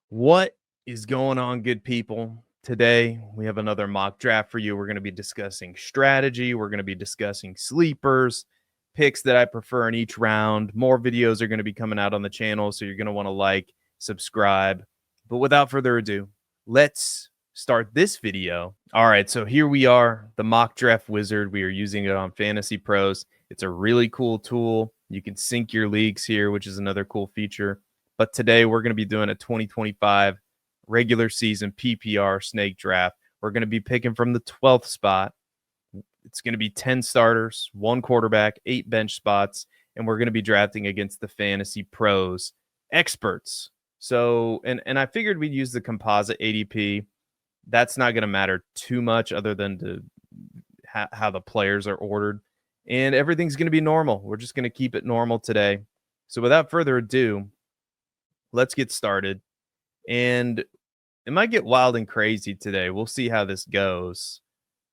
What is going on, good people? Today, we have another mock draft for you. We're going to be discussing strategy. We're going to be discussing sleepers, picks that I prefer in each round. More videos are going to be coming out on the channel, so you're going to want to like, subscribe. But without further ado, let's start this video. All right, so here we are, the mock draft wizard. We are using it on Fantasy Pros. It's a really cool tool. You can sync your leagues here, which is another cool feature. But today we're going to be doing a 2025 regular season PPR snake draft. We're going to be picking from the 12th spot. It's going to be 10 starters, 1 quarterback, 8 bench spots, and we're going to be drafting against the Fantasy Pros experts. So, and I figured we'd use the composite ADP. That's not going to matter too much other than to how the players are ordered. And everything's going to be normal. We're just going to keep it normal today. So without further ado, let's get started. And it might get wild and crazy today. We'll see how this goes.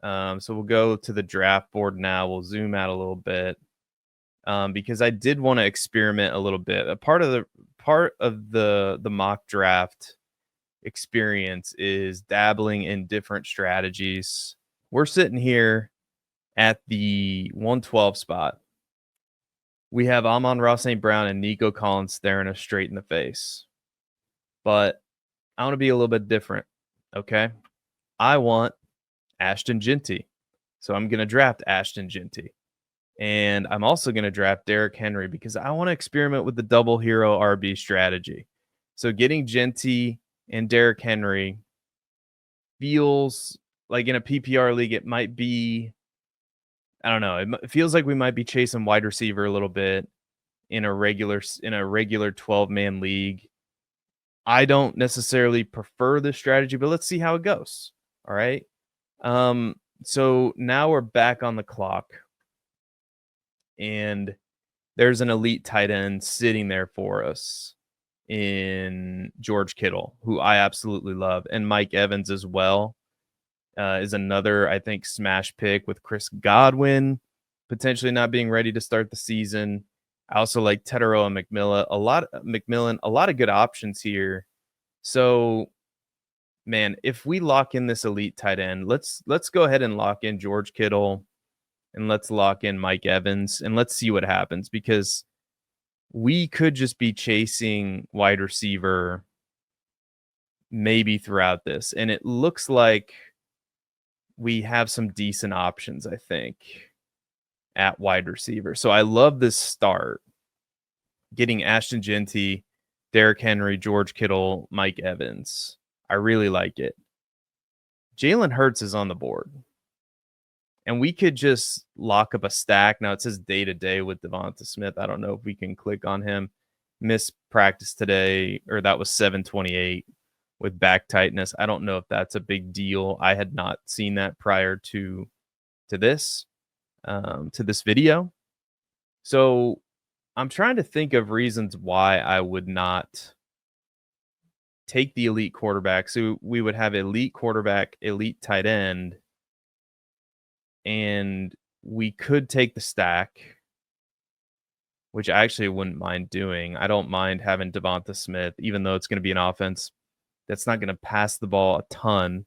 So we'll go to the draft board now. We'll zoom out a little bit because I did want to experiment a little bit. A part of the mock draft experience is dabbling in different strategies. We're sitting here at the 112 spot. We have Amon-Ra St. Brown and Nico Collins staring us straight in the face. But I want to be a little bit different, okay? I want Ashton Jeanty. So I'm going to draft Ashton Jeanty. And I'm also going to draft Derrick Henry because I want to experiment with the double hero RB strategy. So getting Jeanty and Derrick Henry feels like in a PPR league, it might be, I don't know. It feels like we might be chasing wide receiver a little bit in a regular 12-man league. I don't necessarily prefer this strategy, but let's see how it goes. All right. So now we're back on the clock. And there's an elite tight end sitting there for us in George Kittle, who I absolutely love. And Mike Evans as well is another, I think, smash pick with Chris Godwin potentially not being ready to start the season. I also like Tetero and McMillan. A lot of good options here. So, man, if we lock in this elite tight end, let's go ahead and lock in George Kittle and let's lock in Mike Evans and let's see what happens because we could just be chasing wide receiver maybe throughout this. And it looks like we have some decent options, I think, at wide receiver. So I love this start. Getting Ashton Jeanty, Derrick Henry, George Kittle, Mike Evans. I really like it. Jalen Hurts is on the board. And we could just lock up a stack. Now it says day-to-day with Devonta Smith. I don't know if we can click on him. Missed practice today, or that was 728 with back tightness. I don't know if that's a big deal. I had not seen that prior to this video. So I'm trying to think of reasons why I would not take the elite quarterback. So we would have elite quarterback, elite tight end, and we could take the stack, which I actually wouldn't mind doing. I don't mind having Devonta Smith, even though it's going to be an offense that's not going to pass the ball a ton.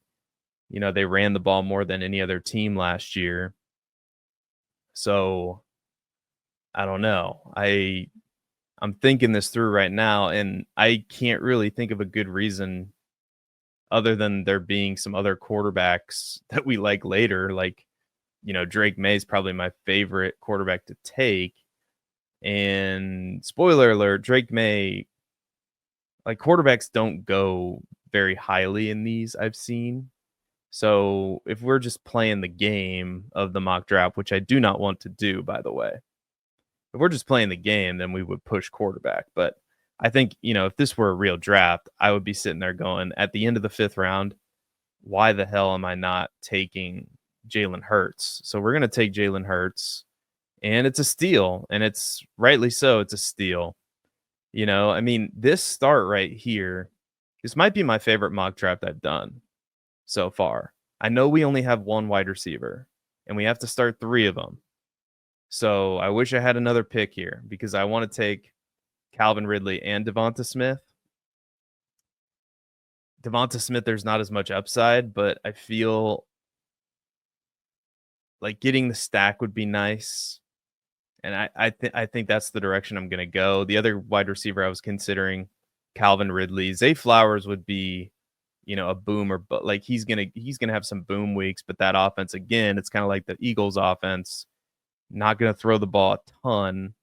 You know, they ran the ball more than any other team last year. So I don't know. I'm thinking this through right now, and I can't really think of a good reason other than there being some other quarterbacks that we like later. Like, you know, Drake May is probably my favorite quarterback to take. And spoiler alert, Drake May, like quarterbacks don't go very highly in these I've seen. So if we're just playing the game of the mock draft, which I do not want to do, by the way, if we're just playing the game, then we would push quarterback. But I think, you know, if this were a real draft, I would be sitting there going at the end of the 5th round, why the hell am I not taking Jalen Hurts? So we're going to take Jalen Hurts, and it's a steal, and it's rightly so. It's a steal. You know, I mean, this start right here, this might be my favorite mock draft I've done so far. I know we only have 1 wide receiver, and we have to start 3 of them. So I wish I had another pick here because I want to take Calvin Ridley and Devonta Smith. Devonta Smith, there's not as much upside, but I feel like getting the stack would be nice. And I think that's the direction I'm gonna go. The other wide receiver I was considering, Calvin Ridley. Zay Flowers would be, a boomer, but like he's gonna have some boom weeks. But that offense again, it's kind of like the Eagles offense, not gonna throw the ball a ton.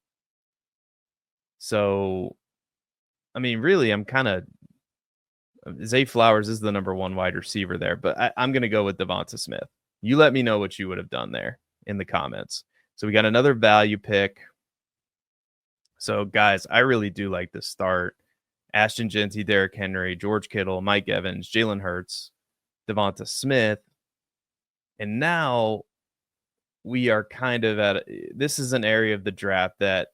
So I mean, really, I'm kind of Zay Flowers is the number one wide receiver there, but I'm gonna go with Devonta Smith. You let me know what you would have done there in the comments. So we got another value pick. So, guys, I really do like this start. Ashton Genty, Derrick Henry, George Kittle, Mike Evans, Jalen Hurts, Devonta Smith. And now we are kind of this is an area of the draft that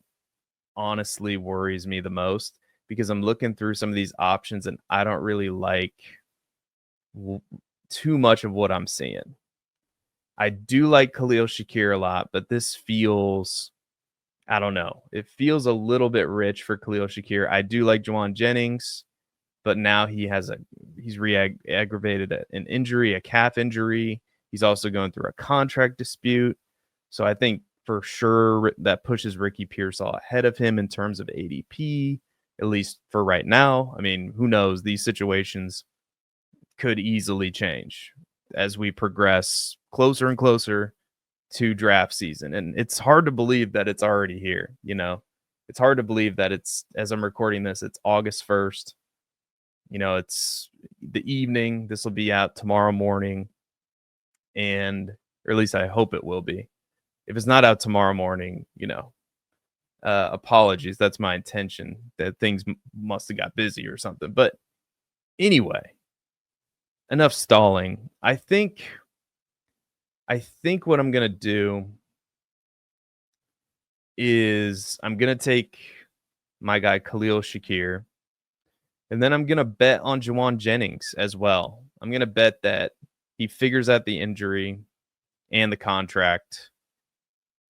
honestly worries me the most because I'm looking through some of these options and I don't really like too much of what I'm seeing. I do like Khalil Shakir a lot, but this feels I don't know. It feels a little bit rich for Khalil Shakir. I do like Juwan Jennings, but now he's aggravated an injury, a calf injury. He's also going through a contract dispute. So I think for sure that pushes Ricky Pearsall ahead of him in terms of ADP, at least for right now. I mean, who knows? These situations could easily change as we progress closer and closer to draft season. And it's hard to believe that it's already here, It's hard to believe that it's as I'm recording this, it's August 1st. It's the evening. This will be out tomorrow morning. Or at least I hope it will be. If it's not out tomorrow morning, apologies. That's my intention that things must have got busy or something. But anyway, enough stalling. I think what I'm going to do is I'm going to take my guy Khalil Shakir, and then I'm going to bet on Juwan Jennings as well. I'm going to bet that he figures out the injury and the contract,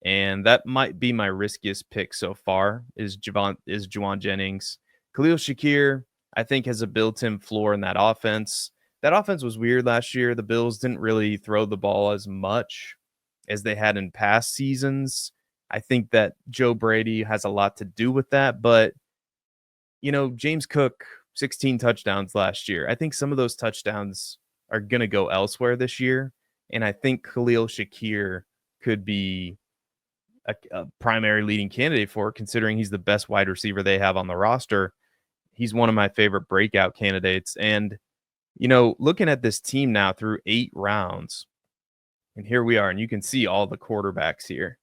and that might be my riskiest pick so far is Juwan Jennings. Khalil Shakir, I think, has a built-in floor in that offense. That offense was weird last year. The Bills didn't really throw the ball as much as they had in past seasons. I think that Joe Brady has a lot to do with that, but James Cook, 16 touchdowns last year. I think some of those touchdowns are going to go elsewhere this year, and I think Khalil Shakir could be a primary leading candidate for it, considering he's the best wide receiver they have on the roster. He's one of my favorite breakout candidates, and looking at this team now through 8 rounds, and here we are, and you can see all the quarterbacks here.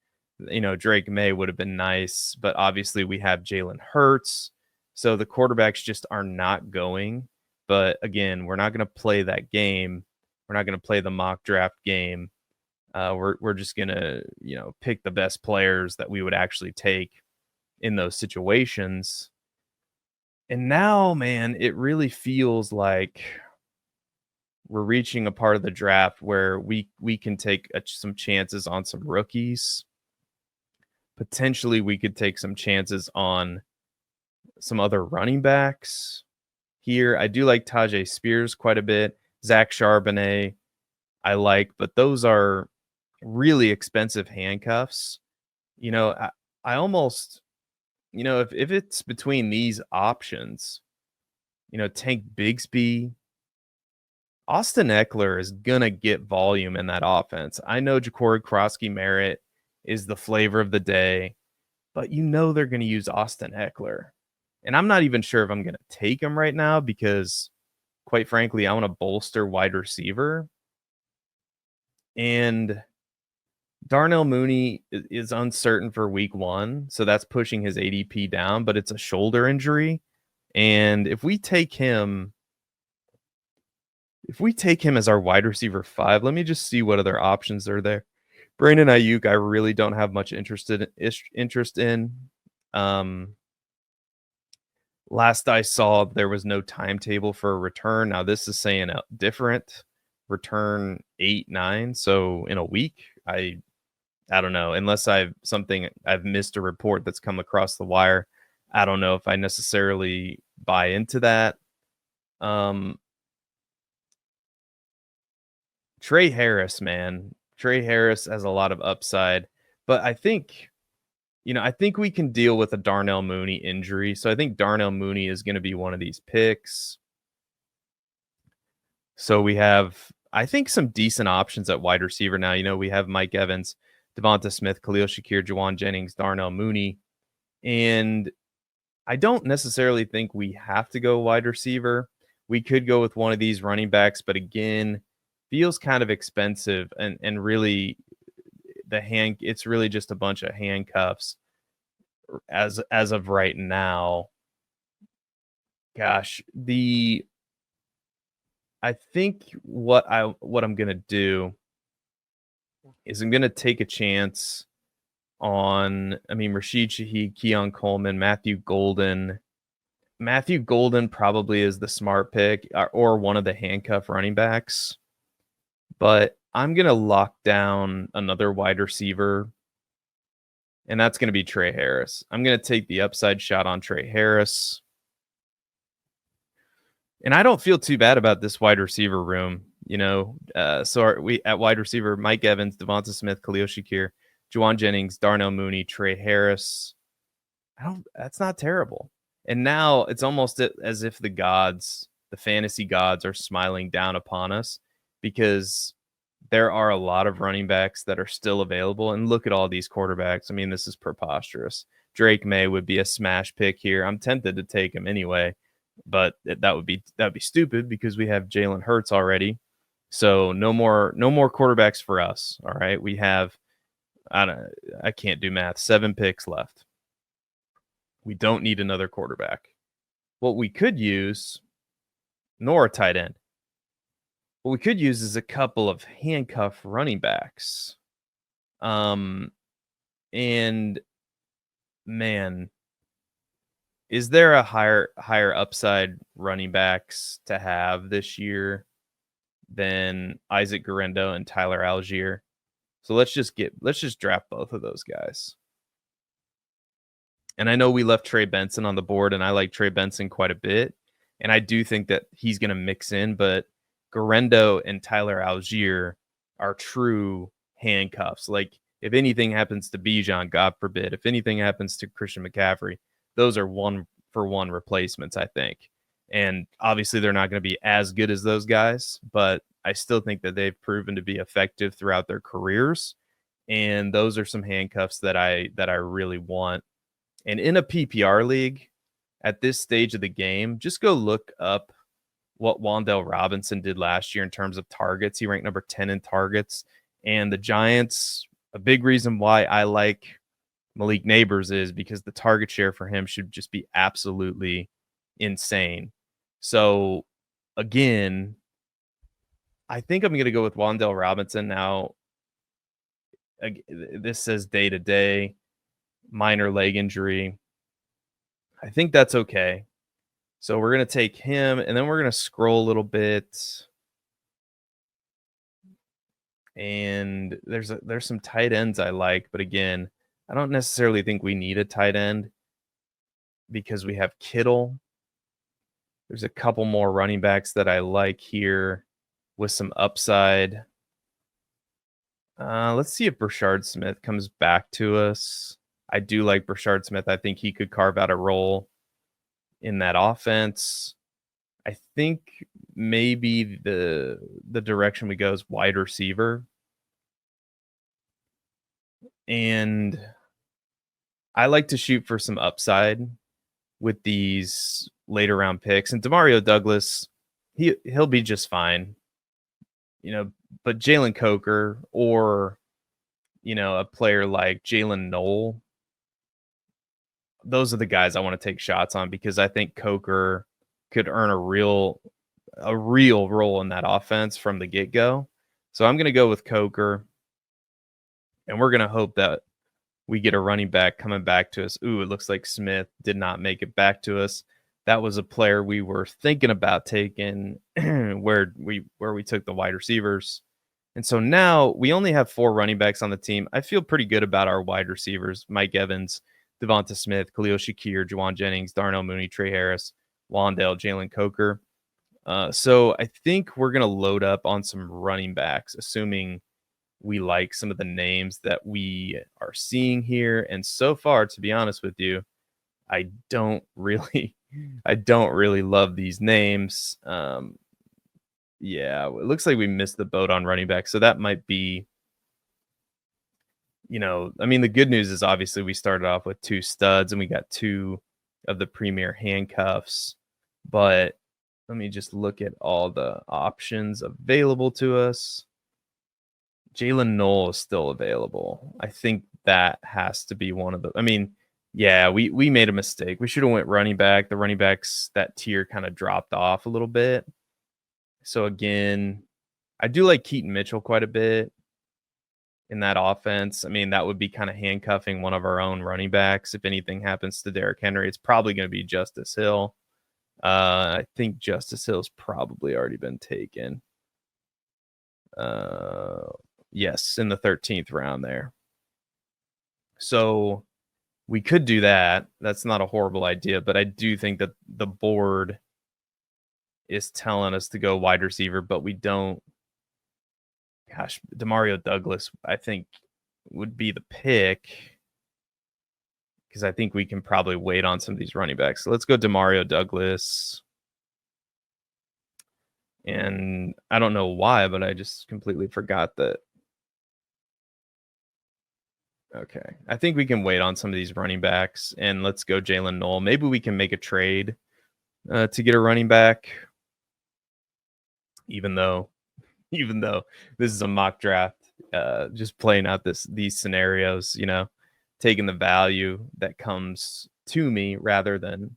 Drake May would have been nice, but obviously we have Jalen Hurts. So the quarterbacks just are not going. But again, we're not going to play that game. We're not going to play the mock draft game. We're just going to, pick the best players that we would actually take in those situations. And now, man, it really feels like we're reaching a part of the draft where we can take some chances on some rookies. Potentially, we could take some chances on some other running backs here. I do like Tajay Spears quite a bit. Zach Charbonnet, I like, but those are really expensive handcuffs. I almost, if it's between these options, Tank Bigsby, Austin Eckler is going to get volume in that offense. I know Ja'Cory Krosky-Merritt is the flavor of the day, but they're going to use Austin Eckler. And I'm not even sure if I'm going to take him right now because, quite frankly, I want to bolster wide receiver. And Darnell Mooney is uncertain for week 1, so that's pushing his ADP down, but it's a shoulder injury. And if we take him as our wide receiver 5, let me just see what other options are there. Brandon Ayuk, I really don't have much interest in. Last I saw, there was no timetable for a return. Now this is saying a different return 8-9. So in a week, I don't know. Unless I've missed a report that's come across the wire. I don't know if I necessarily buy into that. Trey Harris, man. Trey Harris has a lot of upside, but I think we can deal with a Darnell Mooney injury. So I think Darnell Mooney is going to be one of these picks. So we have, I think, some decent options at wide receiver now. We have Mike Evans, Devonta Smith, Khalil Shakir, Jawan Jennings, Darnell Mooney. And I don't necessarily think we have to go wide receiver. We could go with one of these running backs, but again, feels kind of expensive and really it's really just a bunch of handcuffs as of right now. Gosh, I think what I'm gonna do is I'm gonna take a chance on Rashid Shaheed, Keon Coleman, Matthew Golden. Matthew Golden probably is the smart pick or one of the handcuff running backs. But I'm going to lock down another wide receiver, and that's going to be Trey Harris. I'm going to take the upside shot on Trey Harris. And I don't feel too bad about this wide receiver room. We at wide receiver, Mike Evans, Devonta Smith, Khalil Shakir, Juwan Jennings, Darnell Mooney, Trey Harris. That's not terrible. And now it's almost as if the fantasy gods are smiling down upon us, because there are a lot of running backs that are still available. And look at all these quarterbacks. This is preposterous. Drake May would be a smash pick here. I'm tempted to take him anyway, but that would be stupid because we have Jalen Hurts already. So no more quarterbacks for us. All right. We have, I can't do math, 7 picks left. We don't need another quarterback. What we could use, nor a tight end. What we could use is a couple of handcuff running backs. And man, is there a higher upside running backs to have this year than Isaac Guerendo and Tyler Algier? So let's just draft both of those guys. And I know we left Trey Benson on the board, and I like Trey Benson quite a bit. And I do think that he's going to mix in, but Guerendo and Tyler Algier are true handcuffs. Like, if anything happens to Bijan, God forbid, if anything happens to Christian McCaffrey, those are 1-for-1 replacements, I think. And obviously they're not going to be as good as those guys, but I still think that they've proven to be effective throughout their careers. And those are some handcuffs that I really want. And in a PPR league at this stage of the game, just go look up what Wan'Dale Robinson did last year in terms of targets. He ranked number 10 in targets. And the Giants, a big reason why I like Malik Neighbors is because the target share for him should just be absolutely insane. So again, I think I'm going to go with Wan'Dale Robinson. Now, this says day to day, minor leg injury. I think that's okay. So we're going to take him, and then we're going to scroll a little bit. And there's some tight ends I like, but again, I don't necessarily think we need a tight end because we have Kittle. There's a couple more running backs that I like here with some upside. Let's see if Brashard Smith comes back to us. I do like Brashard Smith. I think he could carve out a role in that offense. I think maybe the direction we go is wide receiver. And I like to shoot for some upside with these later round picks. And Demario Douglas, he'll be just fine. But Jalen Coker or, a player like Jalen Knoll, those are the guys I want to take shots on because I think Coker could earn a real role in that offense from the get-go. So I'm going to go with Coker, and we're going to hope that we get a running back coming back to us. Ooh, it looks like Smith did not make it back to us. That was a player we were thinking about taking where we took the wide receivers. And so now we only have 4 running backs on the team. I feel pretty good about our wide receivers: Mike Evans, Devonta Smith, Khalil Shakir, Juwan Jennings, Darnell Mooney, Trey Harris, Wan'Dale, Jalen Coker. So I think we're gonna load up on some running backs, assuming we like some of the names that we are seeing here. And so far, to be honest with you, I don't really, I don't really love these names. Yeah, it looks like we missed the boat on running back, so that might be, I mean, the good news is obviously we started off with two studs and we got two of the premier handcuffs, but let me just look at all the options available to us. Jalen Knoll is still available. I think that has to be one of the. I mean, yeah, we made a mistake. We should have went running back. The running backs that tier kind of dropped off a little bit. So again, I do like Keaton Mitchell quite a bit in that offense. I mean, that would be kind of handcuffing one of our own running backs. If anything happens to Derrick Henry, it's probably going to be Justice Hill. I think Justice Hill's probably already been taken. Yes, in the 13th round there. So we could do that. That's not a horrible idea, but I do think that the board is telling us to go wide receiver, but we don't. Gosh, Demario Douglas, I think, would be the pick because I think we can probably wait on some of these running backs. So let's go Demario Douglas. And I don't know why, but I just completely forgot that. Okay. I think we can wait on some of these running backs and let's go Jalen Knoll. Maybe we can make a trade to get a running back, even though this is a mock draft, just playing out these scenarios, taking the value that comes to me rather than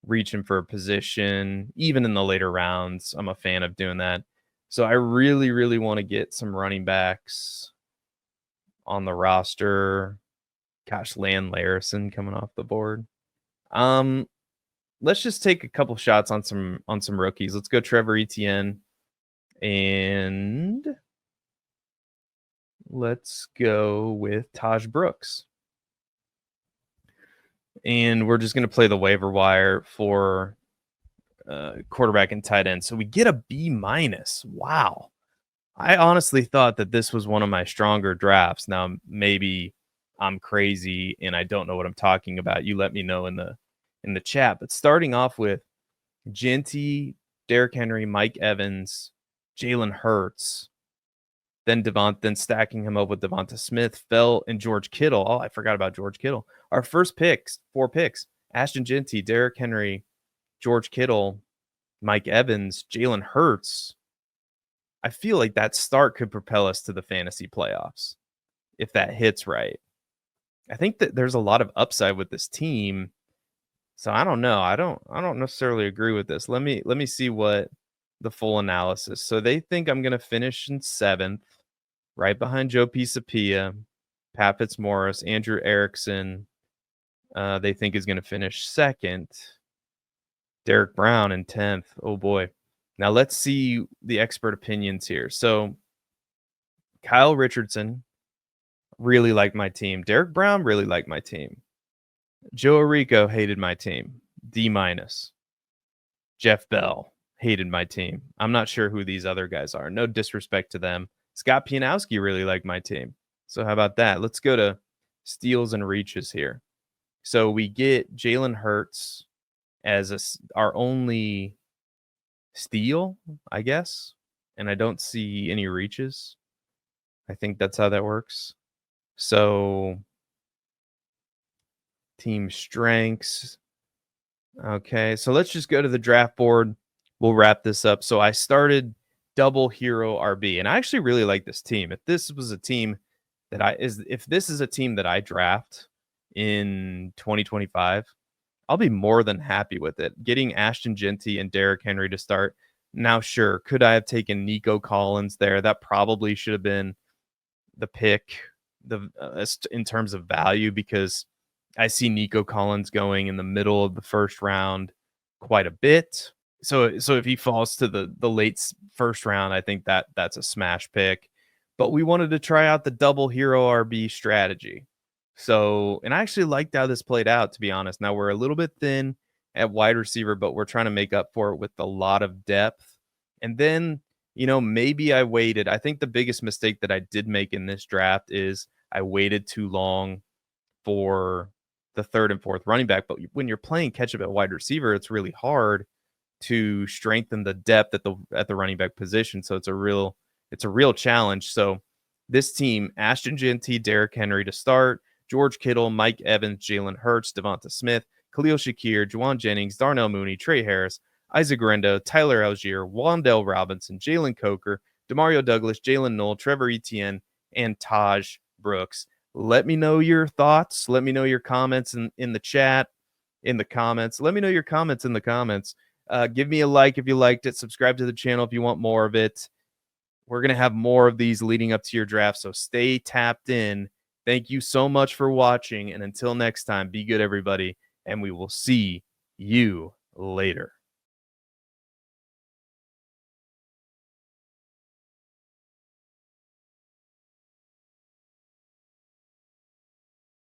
reaching for a position, even in the later rounds. I'm a fan of doing that. So I really, really want to get some running backs on the roster. Gosh, Land Larison coming off the board. Let's just take a couple shots on some rookies. Let's go Trevor Etienne. And let's go with Taj Brooks. And we're just going to play the waiver wire for quarterback and tight end. So we get a B-. Wow. I honestly thought that this was one of my stronger drafts. Now, maybe I'm crazy and I don't know what I'm talking about. You let me know in the chat. But starting off with Genty, Derrick Henry, Mike Evans, Jalen Hurts, then stacking him up with Devonta Smith, Fell, and George Kittle. Oh, I forgot about George Kittle. Our first picks, 4 picks: Ashton Genty, Derrick Henry, George Kittle, Mike Evans, Jalen Hurts. I feel like that start could propel us to the fantasy playoffs if that hits right. I think that there's a lot of upside with this team. So I don't know. I don't necessarily agree with this. Let me see what the full analysis. So they think I'm going to finish in 7th, right behind Joe Pisapia, Pat Fitzmaurice, Andrew Erickson. They think is going to finish 2nd. Derek Brown in 10th. Oh boy. Now let's see the expert opinions here. So Kyle Richardson really liked my team. Derek Brown really liked my team. Joe Arico hated my team. D-. Jeff Bell hated my team. I'm not sure who these other guys are. No disrespect to them. Scott Pianowski really liked my team. So how about that? Let's go to steals and reaches here. So we get Jalen Hurts as our only steal, I guess. And I don't see any reaches. I think that's how that works. So team strengths. Okay, so let's just go to the draft board. We'll wrap this up. So I started double hero RB, and I actually really like this team. If this is a team that I draft in 2025, I'll be more than happy with it. Getting Ashton Genty and Derrick Henry to start. Now, sure, could I have taken Nico Collins there? That probably should have been the pick in terms of value, because I see Nico Collins going in the middle of the first round quite a bit. So if he falls to the late first round, I think that's a smash pick. But we wanted to try out the double hero RB strategy. So, and I actually liked how this played out, to be honest. Now we're a little bit thin at wide receiver, but we're trying to make up for it with a lot of depth. And then, maybe I waited. I think the biggest mistake that I did make in this draft is I waited too long for the third and fourth running back. But when you're playing catch up at wide receiver, it's really hard to strengthen the depth at the running back position. So it's a real challenge. So this team, Ashton Genty, Derrick Henry to start, George Kittle, Mike Evans, Jalen Hurts, Devonta Smith, Khalil Shakir, Juwan Jennings, Darnell Mooney, Trey Harris, Isaac Rendo, Tyler Algier, Wandell Robinson, Jalen Coker, Demario Douglas, Jalen Knoll, Trevor Etienne, and Taj Brooks. Let me know your thoughts. Let me know your comments in the chat, in the comments. Let me know your comments in the comments. Give me a like if you liked it. Subscribe to the channel if you want more of it. We're going to have more of these leading up to your draft, so stay tapped in. Thank you so much for watching, and until next time, be good, everybody, and we will see you later.